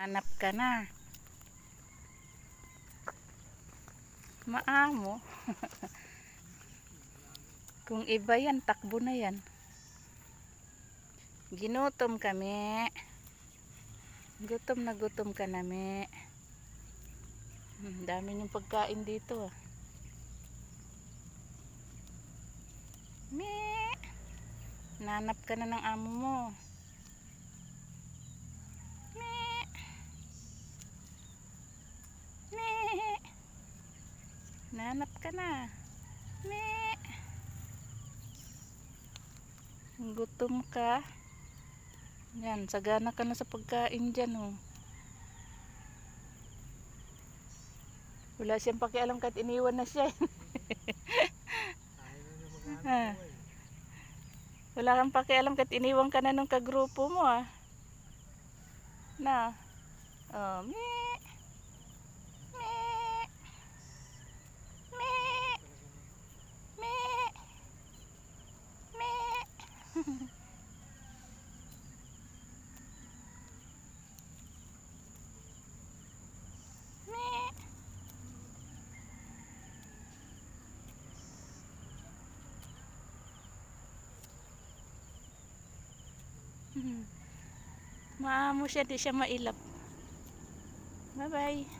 Hanap ka na. Maamo. Kung iba yan, takbo na yan. Ginutom kami. Gutom na gutom ka nami. Dami yung pagkain dito ah. Me. Nanap ka na ng amo mo. Me. Me. Nanap ka na. Me. Gutom ka. Yan, sagana ka na sa pagkain dyan oh. Wala siyang pakialam kahit iniwan na siya. Wala kang pakialam kahit iniwan ka na nung kagrupo mo ah. Na. Oh, me. Me. Me. Me. Me. Maamo siya, di siya mailap. Bye bye.